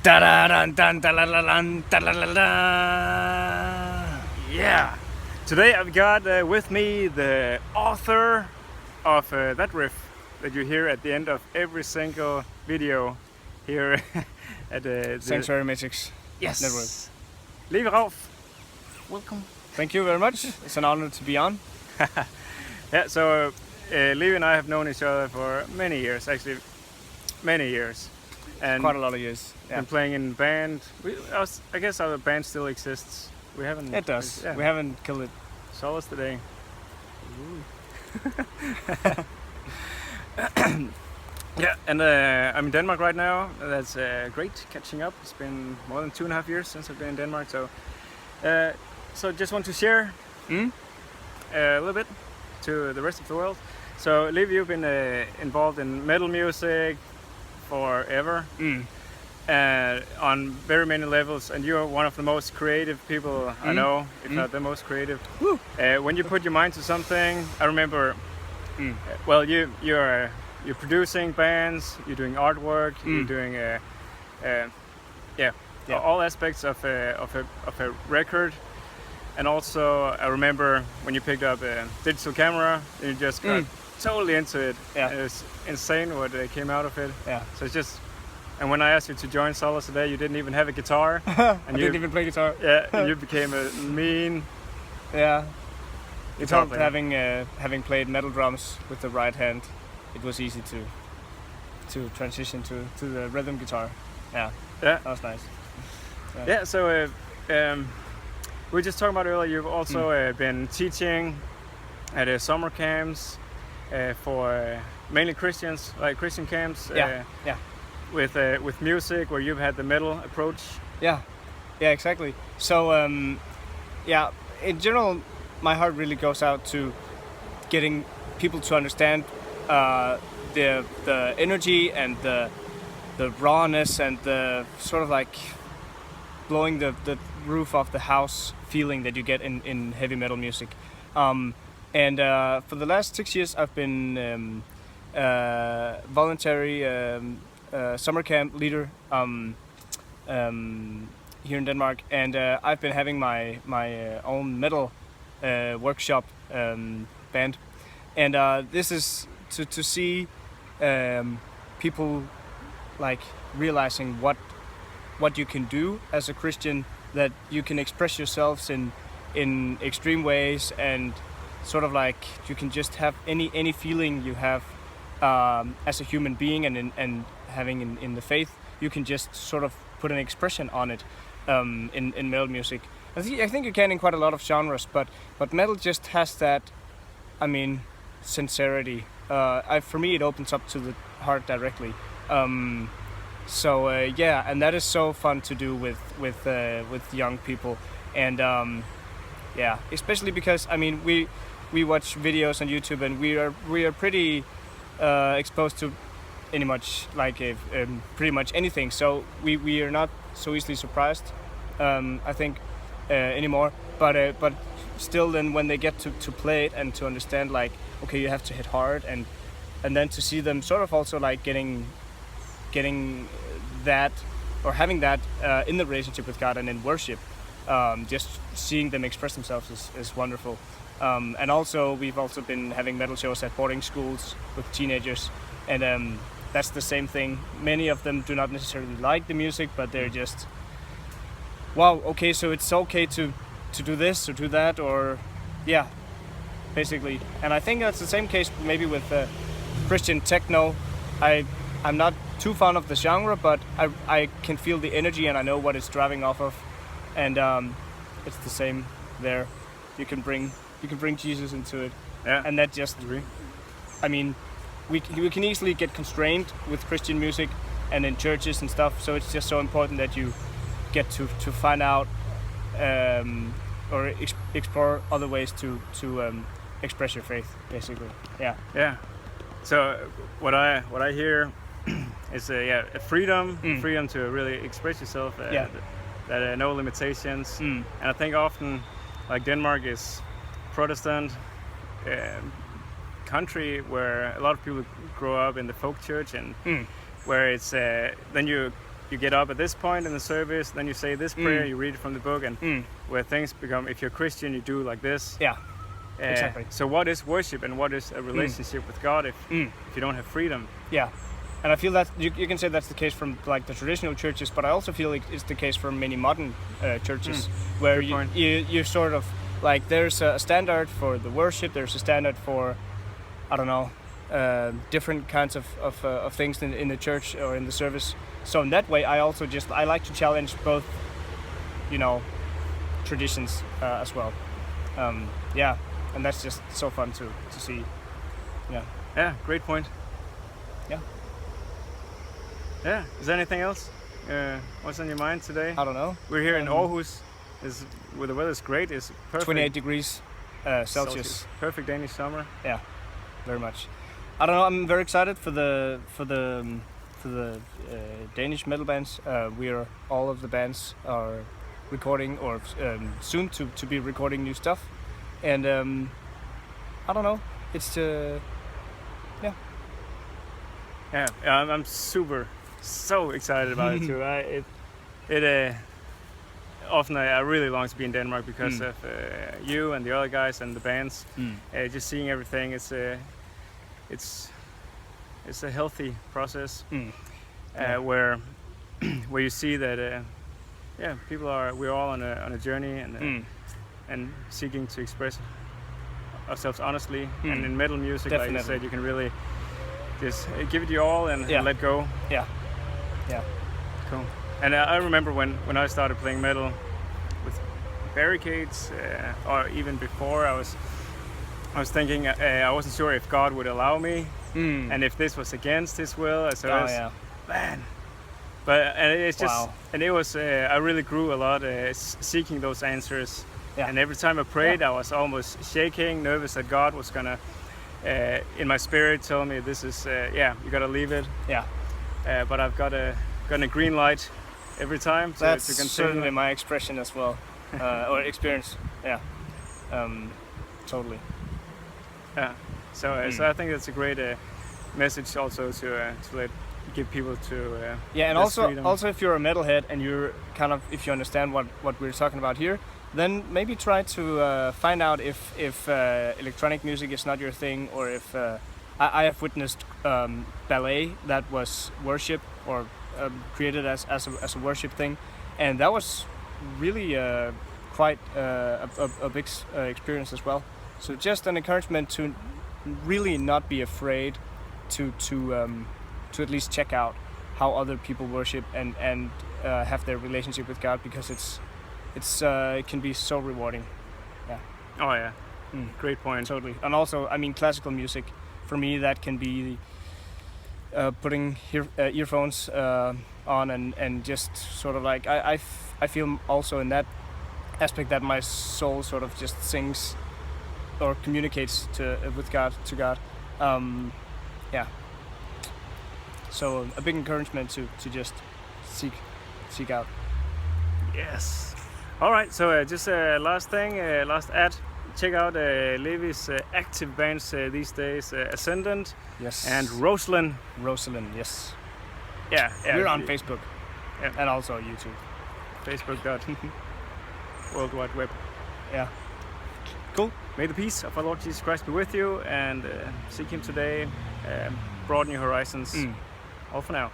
Yeah. Today I've got with me the author of that riff that you hear at the end of every single video here at the Sanctuary Magics yes Network. Levi Rauf, welcome. Thank you very much. It's an honor to be on. Yeah, so Levi and I have known each other for many years, actually many years. And quite a lot of years. Yeah. Been playing in band. I guess our band still exists. We haven't. It does. Yeah. We haven't killed it. Solace today. Yeah, and I'm in Denmark right now. That's great catching up. It's been more than 2.5 years since I've been in Denmark. So just want to share a little bit to the rest of the world. So, Liv, you've been involved in metal music forever, on very many levels, and you're one of the most creative people I know, if not the most creative. When you put your mind to something, I remember. Well, you're producing bands, you're doing artwork, you're doing all aspects of a record, and also I remember when you picked up a digital camera, and you just got totally into it. Yeah. It was insane what came out of it. Yeah. So it's just, and when I asked you to join Solace today, you didn't even have a guitar. And I didn't even play guitar. Yeah, and you became a mean. Yeah. It guitar helped player. having played metal drums with the right hand. It was easy to transition to the rhythm guitar. Yeah. Yeah. That was nice. Yeah. So we were just talking about earlier. You've also been teaching at summer camps for mainly Christians, like Christian camps. With music, where you've had the metal approach. Yeah, exactly. So, in general, my heart really goes out to getting people to understand the energy and the rawness and the sort of like blowing the roof off the house feeling that you get in heavy metal music. And for the last 6 years, I've been voluntary summer camp leader here in Denmark, and I've been having my own metal workshop band, and this is to see people like realizing what you can do as a Christian, that you can express yourselves in extreme ways, and sort of like you can just have any feeling you have as a human being, and having in the faith, you can just sort of put an expression on it in metal music. I think you can in quite a lot of genres, but metal just has that, I mean, sincerity. For me, it opens up to the heart directly. And that is so fun to do with young people, and especially because, I mean, we watch videos on YouTube, and we are pretty exposed to pretty much anything. So we are not so easily surprised, I think, anymore. But still, then when they get to play it and to understand, like, okay, you have to hit hard, and then to see them sort of also like getting that, or having that in the relationship with God and in worship, just seeing them express themselves is wonderful. And also, we've also been having metal shows at boarding schools with teenagers, and that's the same thing. Many of them do not necessarily like the music, but they're just, wow, okay, so it's okay to do this or do that, or basically. And I think that's the same case maybe with Christian techno. I'm not too fond of the genre, but I can feel the energy, and I know what it's driving off of, and it's the same there. You can bring Jesus into it, and that just, I mean, we can easily get constrained with Christian music and in churches and stuff. So it's just so important that you get to find out or explore other ways to express your faith, basically. Yeah. So what I hear is a freedom to really express yourself. That no limitations. And I think often, like, Denmark is Protestant country where a lot of people grow up in the folk church, and where it's then you you get up at this point in the service, then you say this prayer, you read it from the book, and where things become, if you're Christian, you do like this. Yeah, exactly. So what is worship and what is a relationship with God if you don't have freedom? Yeah, and I feel that you can say that's the case from like the traditional churches, but I also feel like it's the case for many modern churches where you sort of like there's a standard for the worship, there's a standard for, I don't know, different kinds of things in the church or in the service. So in that way, I like to challenge both, you know, traditions as well. Yeah, and that's just so fun to see. Yeah. Yeah, great point. Yeah. Yeah. Is there anything else? What's on your mind today? I don't know. We're here in Aarhus. Where the weather's great. It's perfect. 28 degrees Celsius. Perfect Danish summer. Yeah, very much. I don't know. I'm very excited for the Danish metal bands. All of the bands are recording or soon to be recording new stuff, and I don't know. It's yeah. I'm so excited about it too. Often I really long to be in Denmark because of you and the other guys and the bands. Just seeing everything, it's a healthy process where you see that we're all on a journey and seeking to express ourselves honestly. And in metal music, Definitely. like you said, you can really just give it your all and let go. Yeah. Cool. And I remember when I started playing metal with Barricades, or even before, I was thinking I wasn't sure if God would allow me, and if this was against His will. So man. But it's just, and it was I really grew a lot seeking those answers. Yeah. And every time I prayed, I was almost shaking, nervous that God was gonna, in my spirit, tell me this is you gotta leave it. Yeah. But I've got a green light every time to continue. Certainly my expression as well, or experience. Yeah, totally. Yeah. So I think that's a great message also to give people to. Yeah, and also if you're a metalhead and you're if you understand what we're talking about here, then maybe try to find out if electronic music is not your thing, or if I have witnessed ballet that was worship or created as a worship thing, and that was really quite a big experience as well. So just an encouragement to really not be afraid to at least check out how other people worship and have their relationship with God, because it can be so rewarding. Yeah. Oh yeah. Great point. Totally. And also, I mean, classical music for me, that can be putting earphones on and just sort of like I feel also in that aspect that my soul sort of just sings or communicates with God to God. Yeah. So a big encouragement to just seek out. Yes. All right. So just last ad. Check out Levi's active bands these days, Ascendant, yes, and Rosalind. Rosalind, yes. Yeah. We're on Facebook, and also YouTube. Facebook. World Wide Web. Yeah. Cool. May the peace of our Lord Jesus Christ be with you, and seek Him today. Broaden your horizons. All for now.